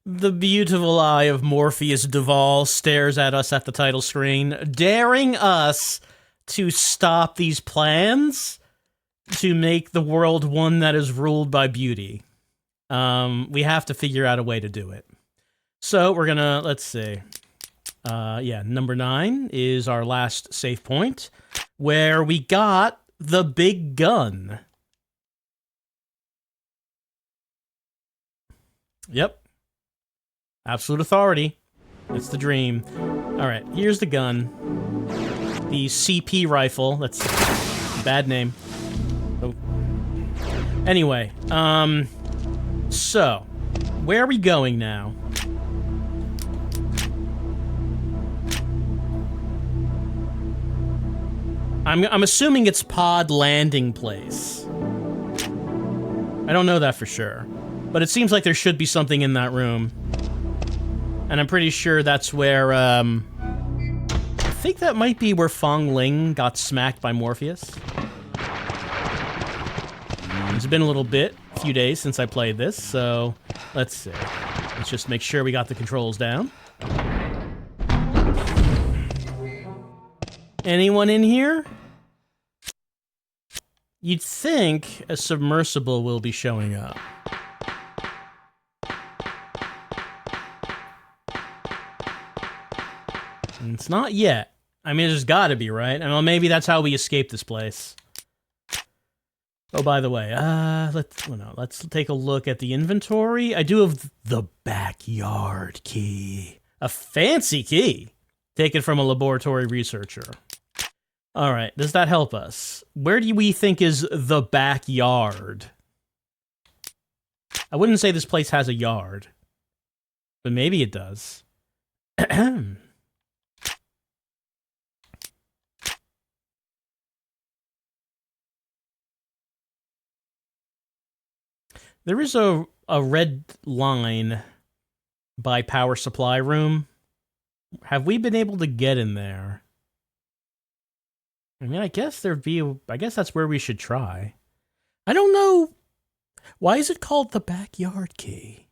The beautiful eye of Morpheus Duval stares at us at the title screen, daring us to stop these plans to make the world one that is ruled by beauty. We have to figure out a way to do it. So we're gonna, let's see. Yeah, number 9 is our last save point, where we got the big gun. Yep. Absolute authority. It's the dream. Alright, here's the gun. The CP rifle. That's a bad name. Oh. Anyway, so, where are we going now? I'm assuming it's pod landing place. I don't know that for sure. But it seems like there should be something in that room. And I'm pretty sure that's where, I think that might be where Fong Ling got smacked by Morpheus. It's been a few days since I played this, so let's see. Let's just make sure we got the controls down. Anyone in here? You'd think a submersible will be showing up. And it's not yet. I mean, there's gotta be, right? I mean, maybe that's how we escape this place. Oh, by the way, let's take a look at the inventory. I do have the backyard key. A fancy key. Taken from a laboratory researcher. Alright, does that help us? Where do we think is the backyard? I wouldn't say this place has a yard. But maybe it does. There is a red line by power supply room. Have we been able to get in there? I mean, I guess that's where we should try. I don't know. Why is it called the backyard key?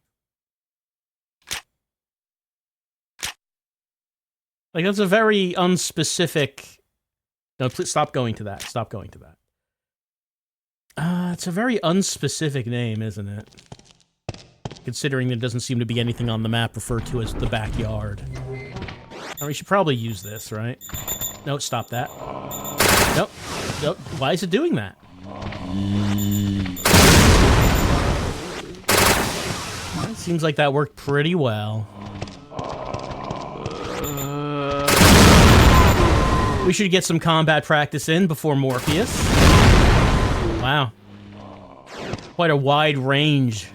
Like, that's a very unspecific... No, please stop going to that. Stop going to that. It's a very unspecific name, isn't it? Considering there doesn't seem to be anything on the map referred to as the backyard. Oh, we should probably use this, right? No, stop that. Nope. Nope. Why is it doing that? It seems like that worked pretty well. We should get some combat practice in before Morpheus. Wow. Quite a wide range.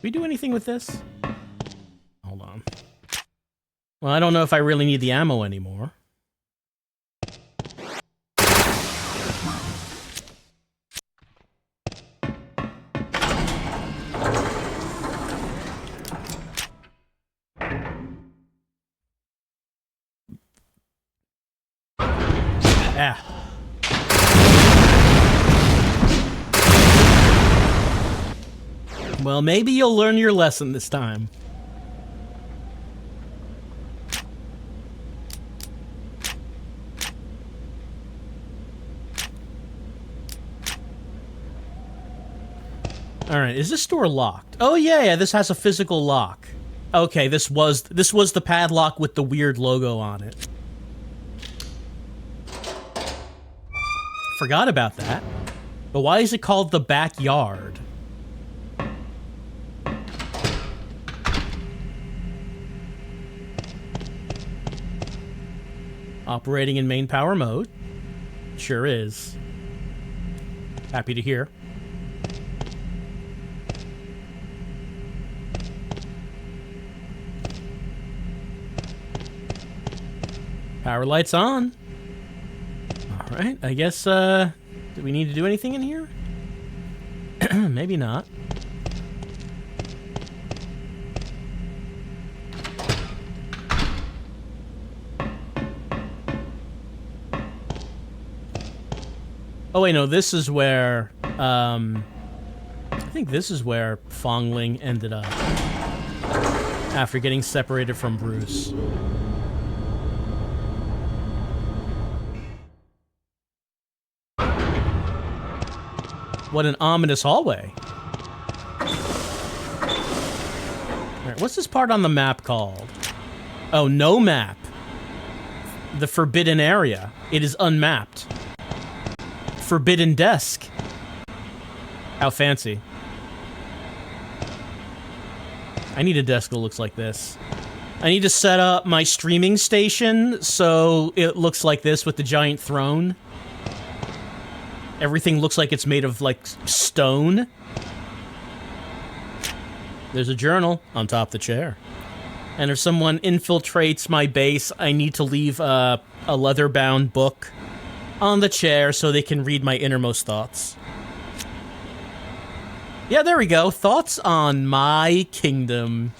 We do anything with this? Hold on. Well, I don't know if I really need the ammo anymore. Ah. Well, maybe you'll learn your lesson this time. Alright, is this door locked? Oh yeah, this has a physical lock. Okay, this was the padlock with the weird logo on it. Forgot about that. But why is it called the backyard? Operating in main power mode. Sure is. Happy to hear. Power lights on. Alright, I guess, do we need to do anything in here? Maybe not. Oh wait, no, this is where, I think this is where Fong Ling ended up. After getting separated from Bruce. What an ominous hallway. Alright, what's this part on the map called? Oh, no map. The forbidden area. It is unmapped. Forbidden desk. How fancy. I need a desk that looks like this. I need to set up my streaming station so it looks like this with the giant throne. Everything looks like it's made of, like, stone. There's a journal on top of the chair. And if someone infiltrates my base, I need to leave a leather-bound book on the chair so they can read my innermost thoughts. Yeah, there we go. Thoughts on my kingdom.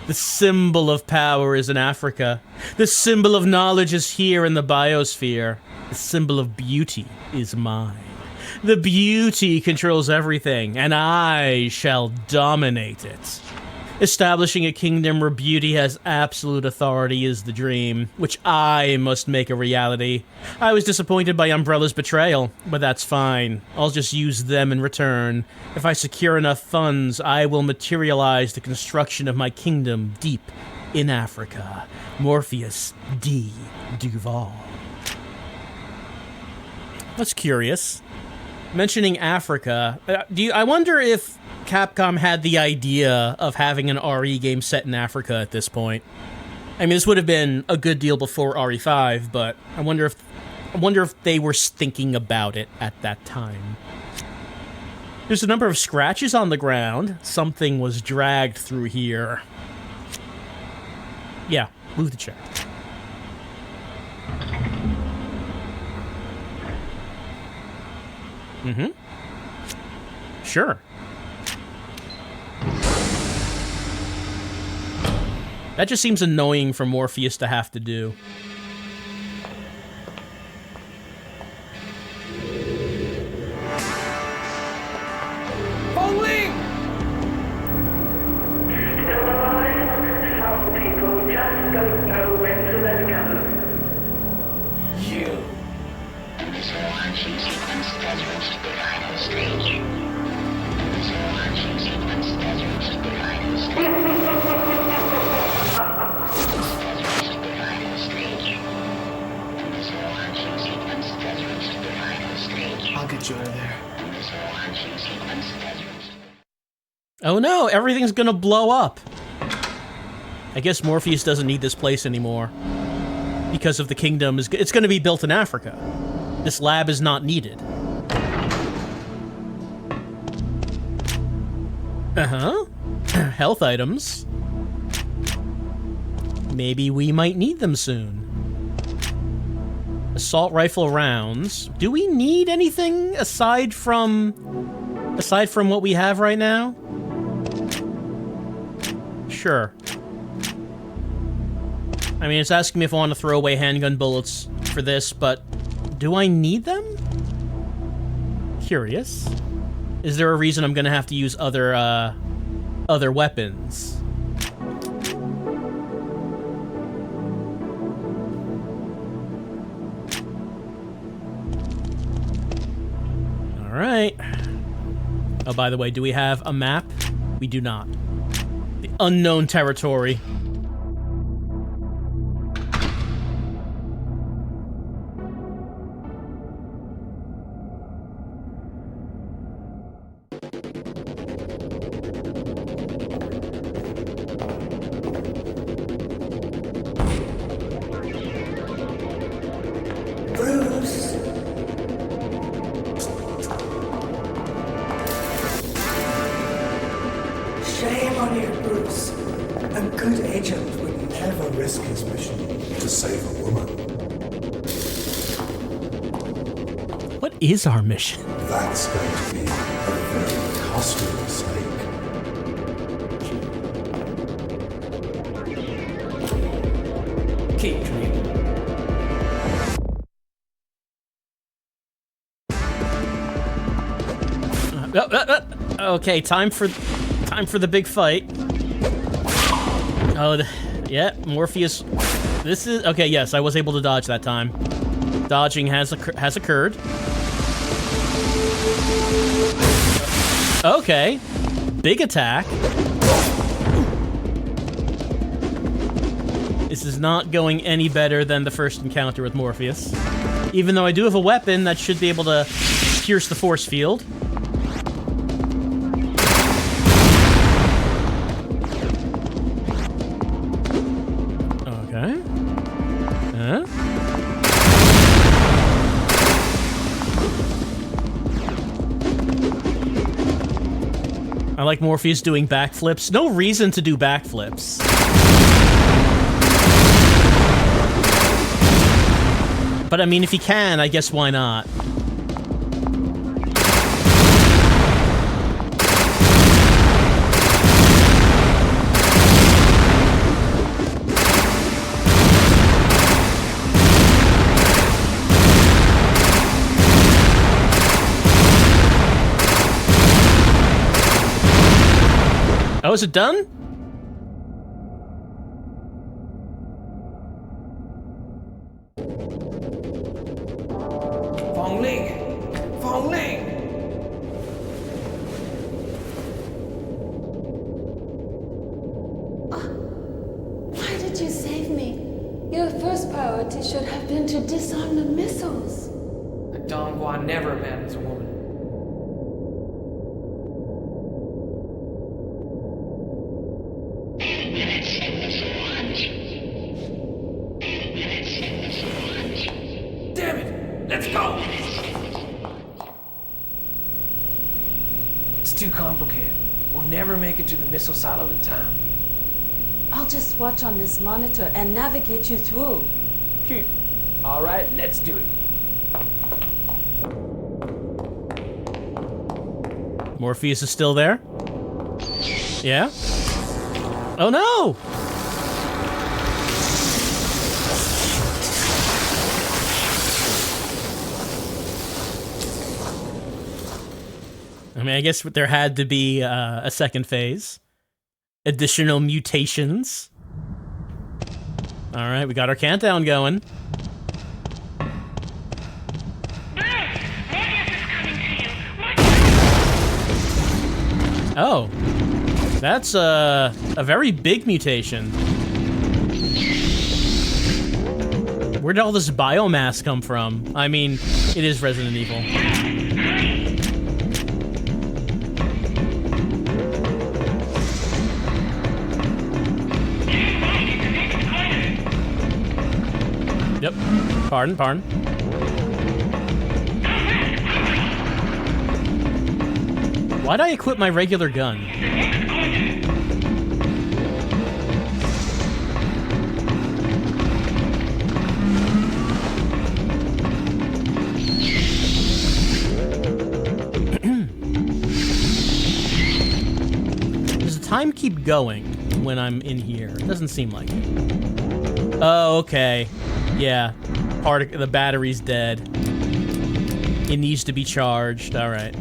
The symbol of power is in Africa. The symbol of knowledge is here in the biosphere. The symbol of beauty is mine. The beauty controls everything, and I shall dominate it. Establishing a kingdom where beauty has absolute authority is the dream, which I must make a reality. I was disappointed by Umbrella's betrayal, but that's fine. I'll just use them in return. If I secure enough funds, I will materialize the construction of my kingdom deep in Africa. Morpheus D. Duval. That's curious. Mentioning Africa, I wonder if Capcom had the idea of having an RE game set in Africa at this point. I mean, this would have been a good deal before RE5, but I wonder if they were thinking about it at that time. There's a number of scratches on the ground. Something was dragged through here. Yeah, move the chair. Mm-hmm. Sure. That just seems annoying for Morpheus to have to do. Fong Ling! Still alive? Some people just don't know when to let go. You. This launching sequence does reach the final stage. This launching sequence does reach the final stage. I'll get you out of there. Oh no, everything's gonna blow up. I guess Morpheus doesn't need this place anymore. Because of the kingdom, it's gonna be built in Africa. This lab is not needed. Uh-huh. Health items. Maybe we might need them soon. Assault rifle rounds. Do we need anything aside from what we have right now? Sure. I mean, it's asking me if I want to throw away handgun bullets for this, but do I need them? Curious. Is there a reason I'm gonna have to use other weapons? Alright. Oh, by the way, do we have a map? We do not. The unknown territory. Bruce! Shame on you, Bruce. A good agent would never risk his mission to save a woman. What is our mission? That's going to be a very costly mistake. Keep dreaming. Okay, time for the big fight. Oh, yeah, Morpheus. This is okay. Yes, I was able to dodge that time. Dodging has occurred. Okay, big attack. This is not going any better than the first encounter with Morpheus. Even though I do have a weapon that should be able to pierce the force field. Okay. Huh? I like Morpheus doing backflips. No reason to do backflips. But I mean, if he can, I guess why not? Oh, is it done? Fong Ling! Fong Ling! Why did you save me? Your first priority should have been to disarm the missiles. A Dongguan never abandons a woman. Damn it! Let's go! It's too complicated. We'll never make it to the missile silo in time. I'll just watch on this monitor and navigate you through. Cute. Alright, let's do it. Morpheus is still there? Yeah? Oh no! I mean, I guess there had to be a second phase. Additional mutations. Alright, we got our countdown going. Oh. That's a very big mutation. Where did all this biomass come from? I mean, it is Resident Evil. Yep. Pardon. Why'd I equip my regular gun? Does the time keep going when I'm in here? It doesn't seem like it. Oh, okay. Yeah. Part of the battery's dead. It needs to be charged. All right.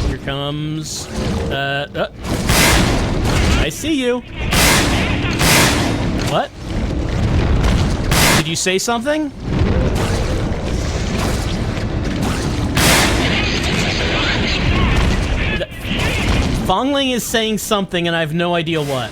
Here comes, I see you. What? Did you say something? Fong Ling is saying something and I have no idea what.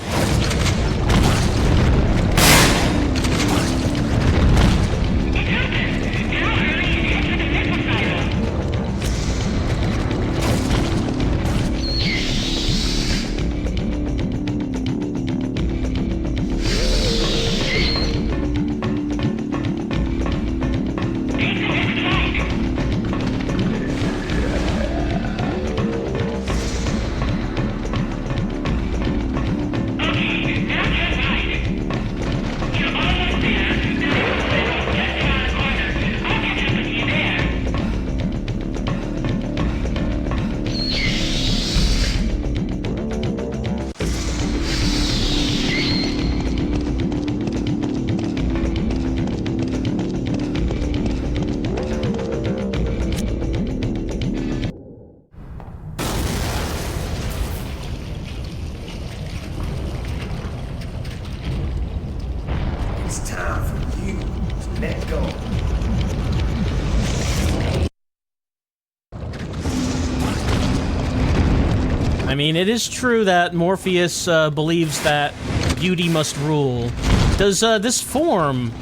I mean, it is true that Morpheus believes that beauty must rule. Does this form...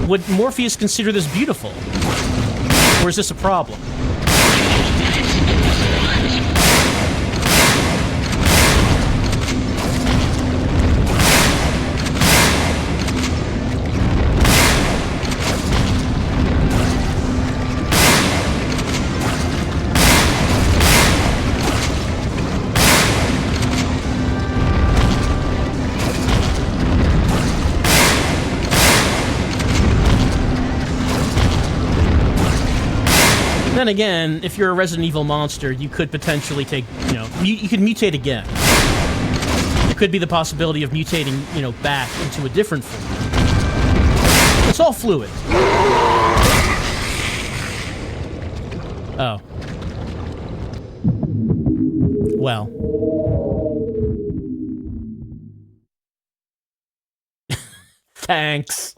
Would Morpheus consider this beautiful? Or is this a problem? Then again, if you're a Resident Evil monster, you could potentially take, you could mutate again. There could be the possibility of mutating, back into a different form. It's all fluid. Oh. Well. Thanks.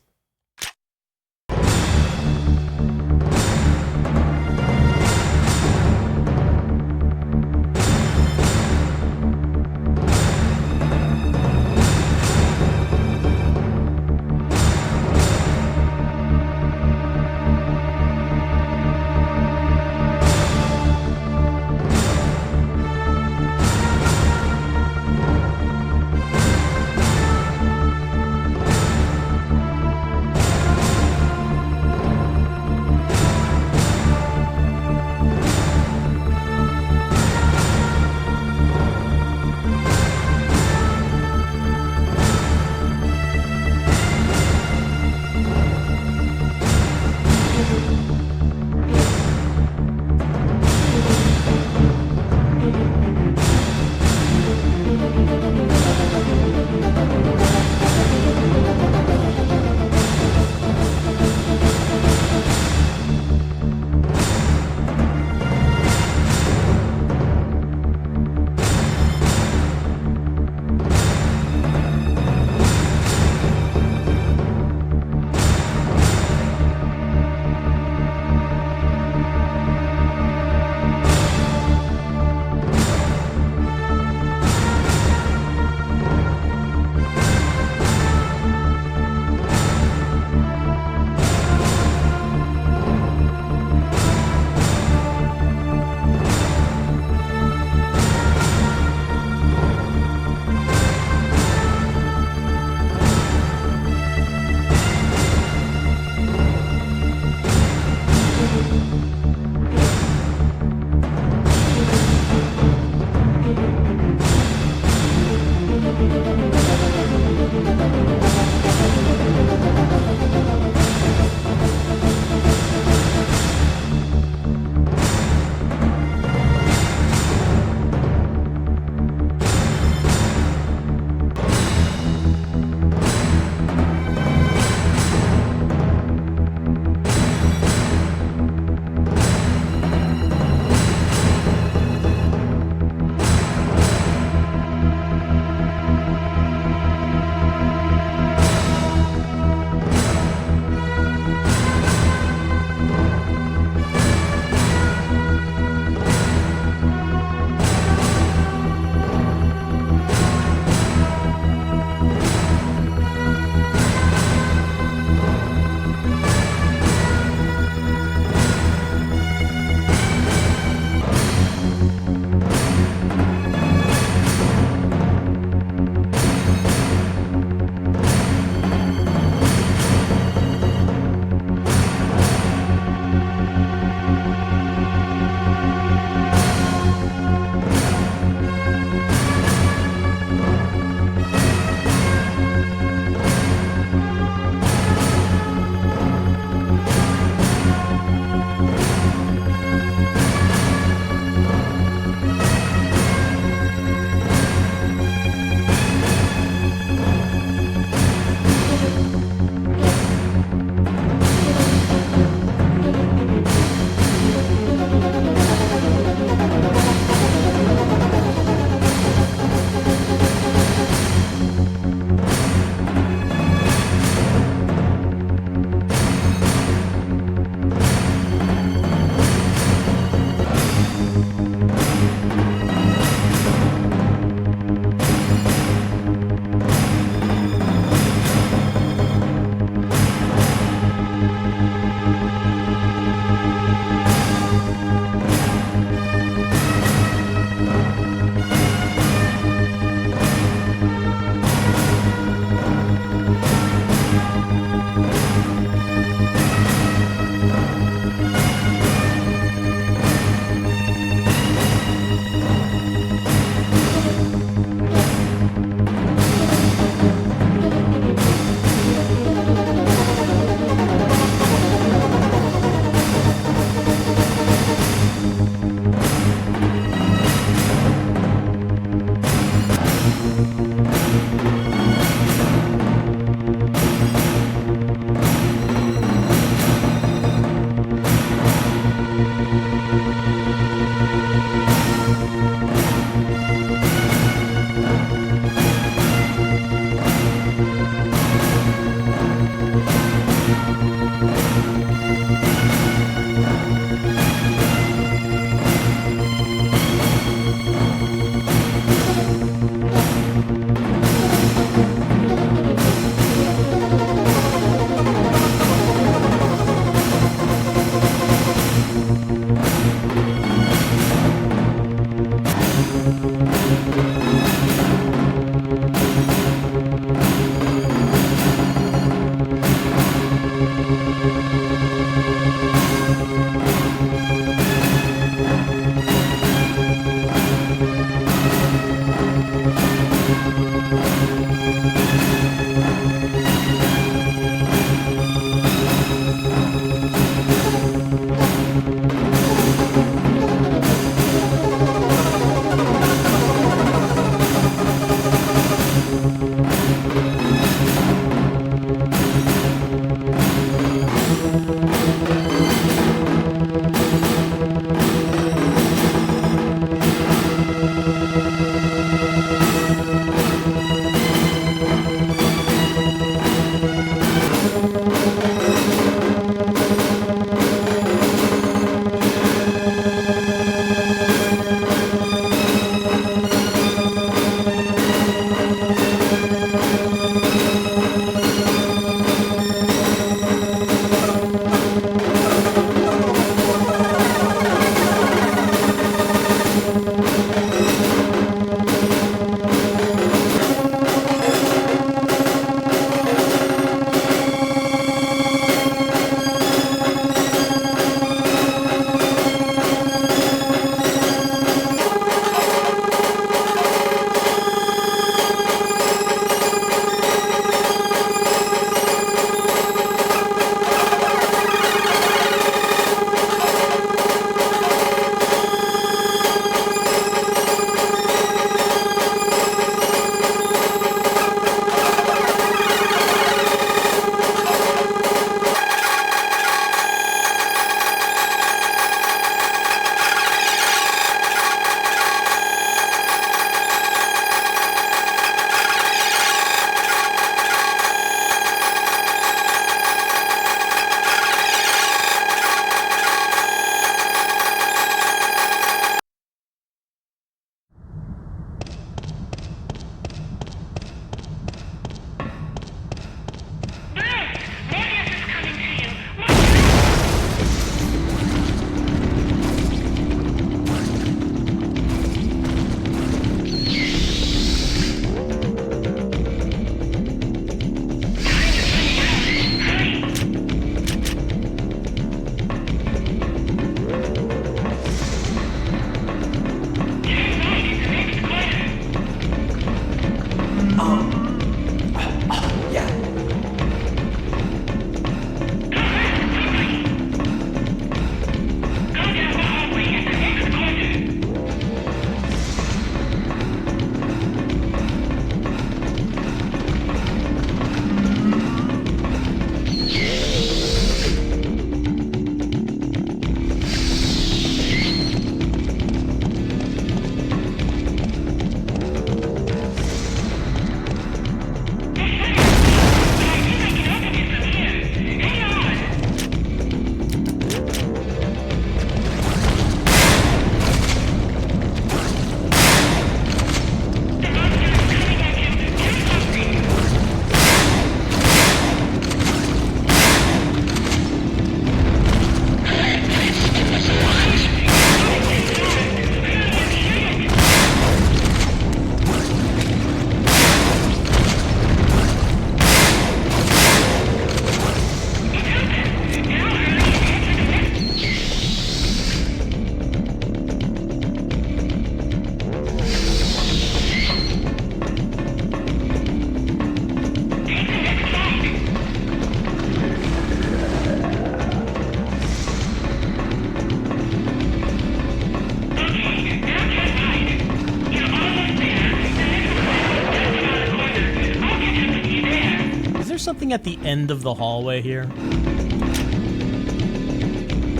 anything at the end of the hallway here?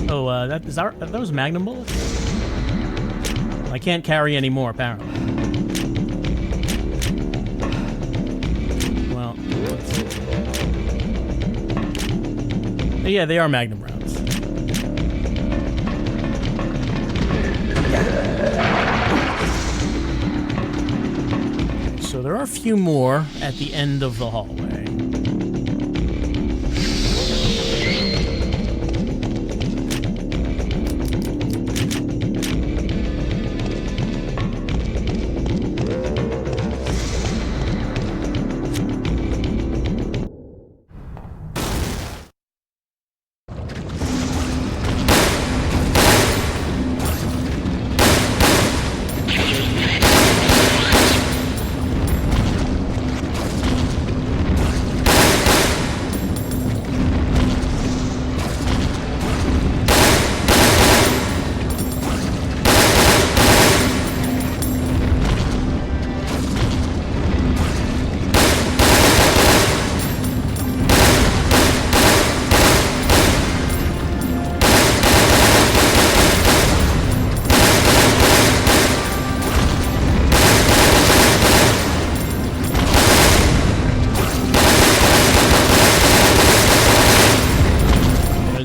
Oh, are those magnum bullets? I can't carry any more, apparently. Well, let's see. Yeah, they are magnum rounds. So there are a few more at the end of the hallway.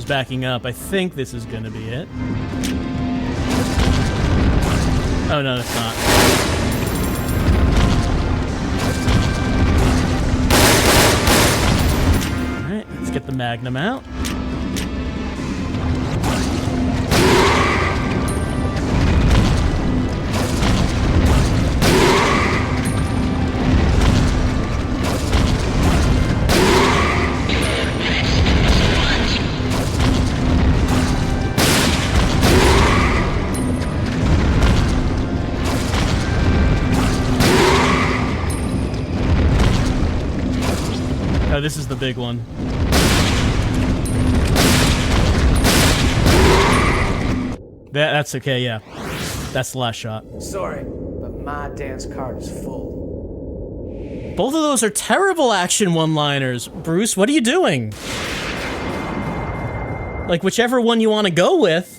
Backing up. I think this is gonna be it. Oh no, it's not. Alright, let's get the magnum out. Oh, this is the big one. That's okay, yeah. That's the last shot. Sorry, but my dance card is full. Both of those are terrible action one-liners. Bruce, what are you doing? Like, whichever one you want to go with.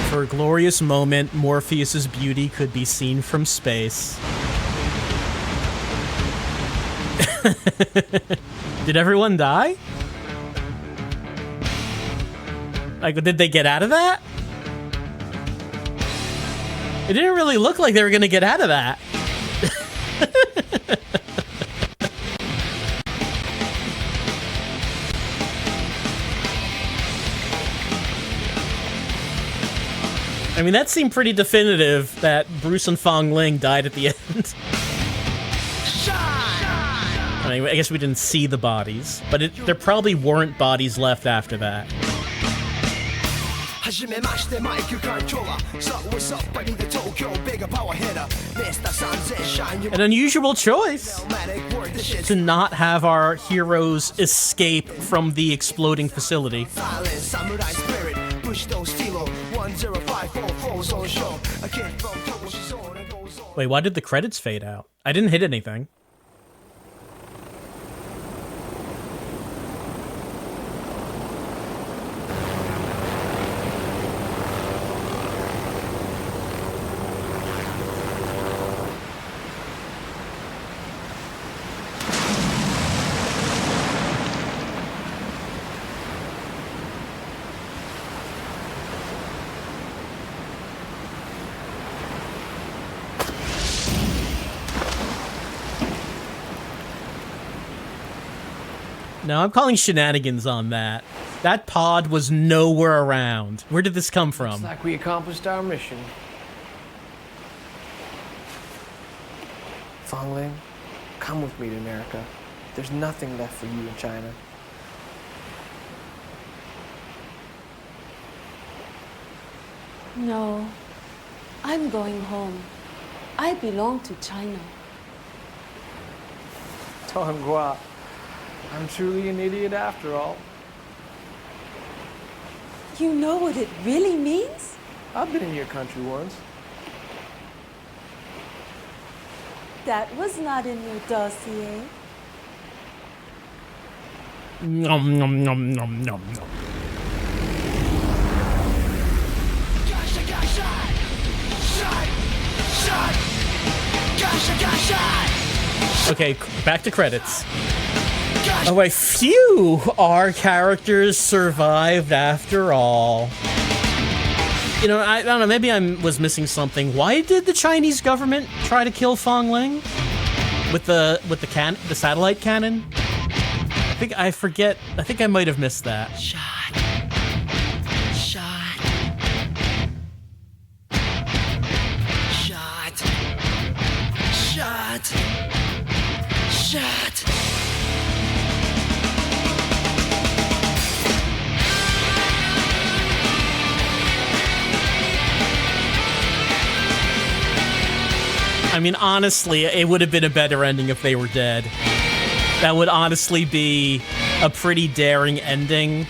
For a glorious moment, Morpheus's beauty could be seen from space. Did everyone die? Like, did they get out of that? It didn't really look like they were gonna get out of that. I mean, that seemed pretty definitive that Bruce and Fong Ling died at the end. I mean, I guess we didn't see the bodies, but there probably weren't bodies left after that. An unusual choice to not have our heroes escape from the exploding facility. Wait, why did the credits fade out? I didn't hit anything. No, I'm calling shenanigans on that. That pod was nowhere around. Where did this come from? Looks like we accomplished our mission. Fong Ling, come with me to America. There's nothing left for you in China. No, I'm going home. I belong to China. Tonghua, I'm truly an idiot after all. You know what it really means? I've been in your country once. That was not in your dossier. Nom nom nom nom nom nom. Okay, back to credits. Oh wait, phew! Our characters survived after all. You know, I don't know, maybe I was missing something. Why did the Chinese government try to kill Fong Ling? With the satellite cannon? I forget. I think I might have missed that. Shot. I mean, honestly, it would have been a better ending if they were dead. That would honestly be a pretty daring ending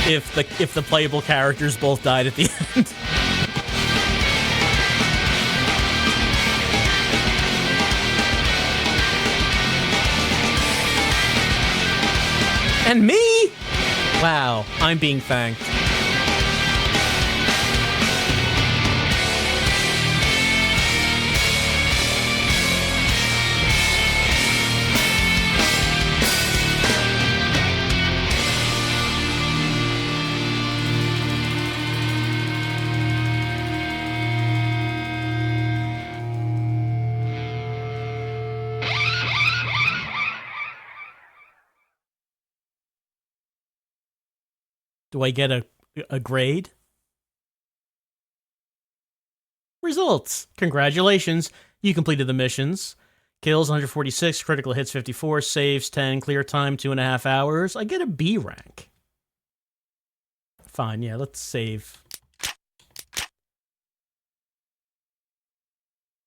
if the playable characters both died at the end. And me? Wow, I'm being thanked. Do I get a grade? Results. Congratulations. You completed the missions. Kills 146, critical hits 54, saves 10, clear time 2.5 hours. I get a B rank. Fine, yeah, let's save.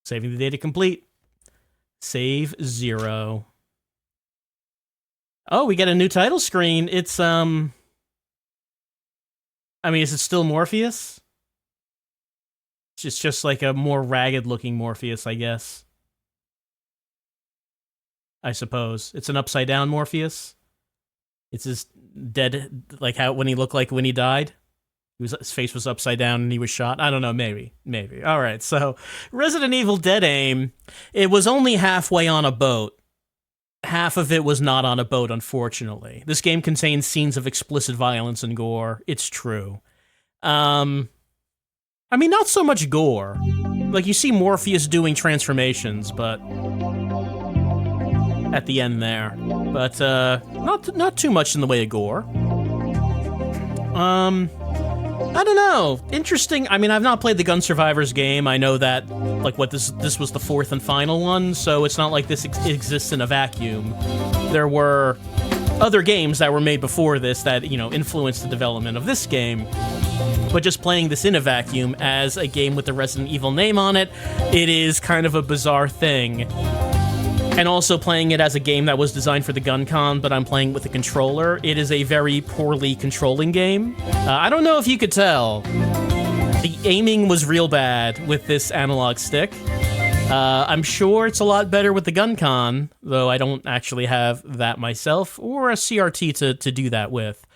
Saving the data complete. Save 0. Oh, we get a new title screen. It's, I mean, is it still Morpheus? It's just like a more ragged-looking Morpheus, I guess. I suppose. It's an upside-down Morpheus. It's his dead, like how when he looked like when he died. His face was upside down and he was shot. I don't know, maybe. All right, so Resident Evil Dead Aim, it was only halfway on a boat. Half of it was not on a boat, unfortunately. This game contains scenes of explicit violence and gore. It's true. I mean, not so much gore. Like, you see Morpheus doing transformations, but at the end there. But, not too much in the way of gore. I don't know. Interesting. I mean, I've not played the Gun Survivors game. I know that, like, this was the fourth and final one, so it's not like this exists in a vacuum. There were other games that were made before this that, you know, influenced the development of this game. But just playing this in a vacuum as a game with the Resident Evil name on it, it is kind of a bizarre thing. And also playing it as a game that was designed for the GunCon, but I'm playing with a controller, it is a very poorly controlling game. I don't know if you could tell. The aiming was real bad with this analog stick. I'm sure it's a lot better with the GunCon, though I don't actually have that myself, or a CRT to do that with.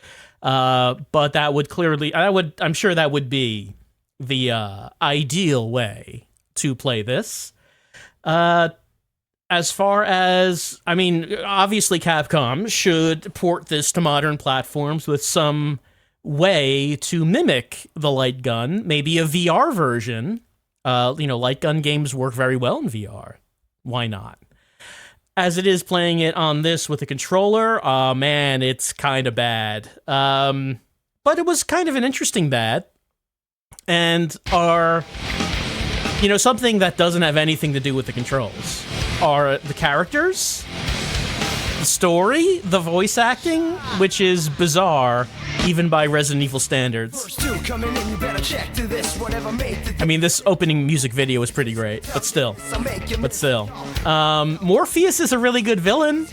But that would clearly, I'm sure that would be the ideal way to play this. As far as, I mean, obviously Capcom should port this to modern platforms with some way to mimic the light gun, maybe a VR version. You know, light gun games work very well in VR. Why not? as it is playing it on this with a controller, oh man, it's kind of bad. But it was kind of an interesting bad. And something that doesn't have anything to do with the controls are the characters, the story, the voice acting, which is bizarre, even by Resident Evil standards. I mean, this opening music video is pretty great, but still. Morpheus is a really good villain.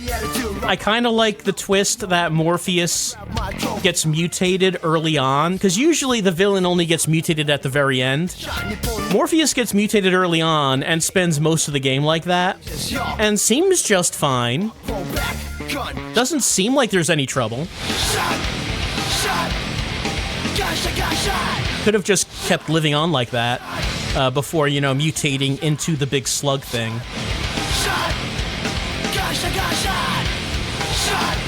I kind of like the twist that Morpheus gets mutated early on, because usually the villain only gets mutated at the very end. Morpheus gets mutated early on and spends most of the game like that, and seems just fine. Doesn't seem like there's any trouble. Could have just kept living on like that before, mutating into the big slug thing.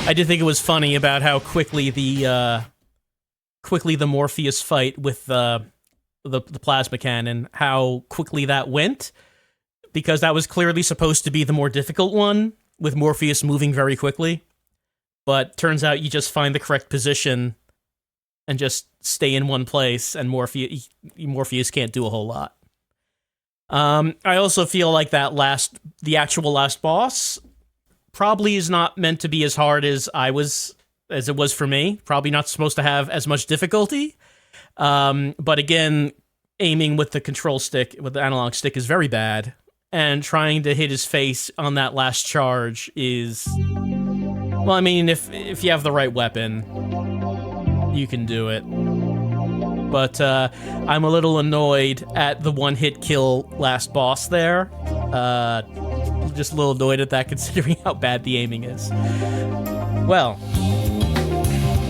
I did think it was funny about how quickly the Morpheus fight with the plasma cannon, how quickly that went, because that was clearly supposed to be the more difficult one, with Morpheus moving very quickly. But turns out you just find the correct position and just stay in one place, and Morpheus can't do a whole lot. I also feel like the actual last boss probably is not meant to be as hard as it was for me. Probably not supposed to have as much difficulty. But again, aiming with the control stick, with the analog stick, is very bad. And trying to hit his face on that last charge is... Well, I mean, if you have the right weapon, you can do it. But I'm a little annoyed at the one-hit kill last boss there. Just a little annoyed at that, considering how bad the aiming is. Well,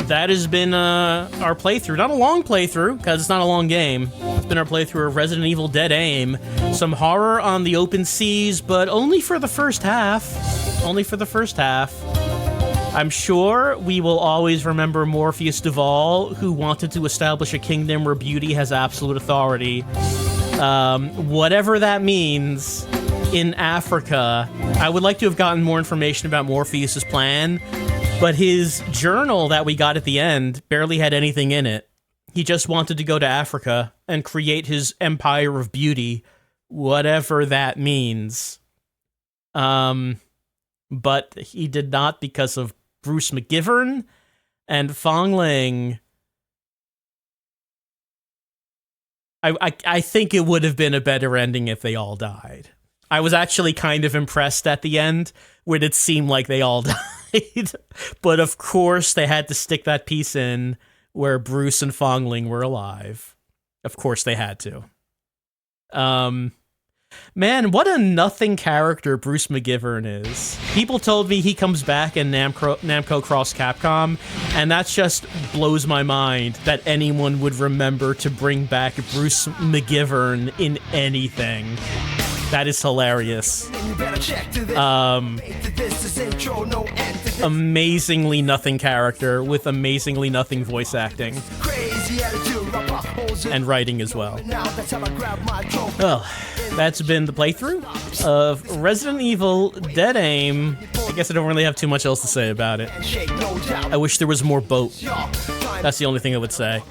that has been our playthrough. Not a long playthrough, because it's not a long game. It's been our playthrough of Resident Evil Dead Aim. Some horror on the open seas, but only for the first half. Only for the first half. I'm sure we will always remember Morpheus Duval, who wanted to establish a kingdom where beauty has absolute authority. Whatever that means, in Africa. I would like to have gotten more information about Morpheus's plan, but his journal that we got at the end barely had anything in it. He just wanted to go to Africa and create his empire of beauty, whatever that means. But he did not, because of Bruce McGivern and Fong Ling. I think it would have been a better ending if they all died. I was actually kind of impressed at the end when it seemed like they all died. But of course, they had to stick that piece in where Bruce and Fong Ling were alive. Of course, they had to. Man, what a nothing character Bruce McGivern is. People told me he comes back in Namco Cross Capcom, and that just blows my mind that anyone would remember to bring back Bruce McGivern in anything. That is hilarious. Amazingly nothing character with amazingly nothing voice acting. And writing as well. Well, that's been the playthrough of Resident Evil Dead Aim. I guess I don't really have too much else to say about it. I wish there was more boat. That's the only thing I would say.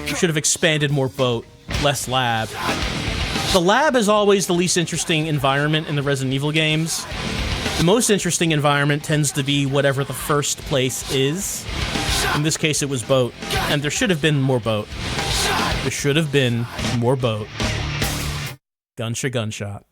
Should have expanded more boat, less lab. The lab is always the least interesting environment in the Resident Evil games. The most interesting environment tends to be whatever the first place is. In this case, it was boat. And there should have been more boat. There should have been more boat. Gunshot.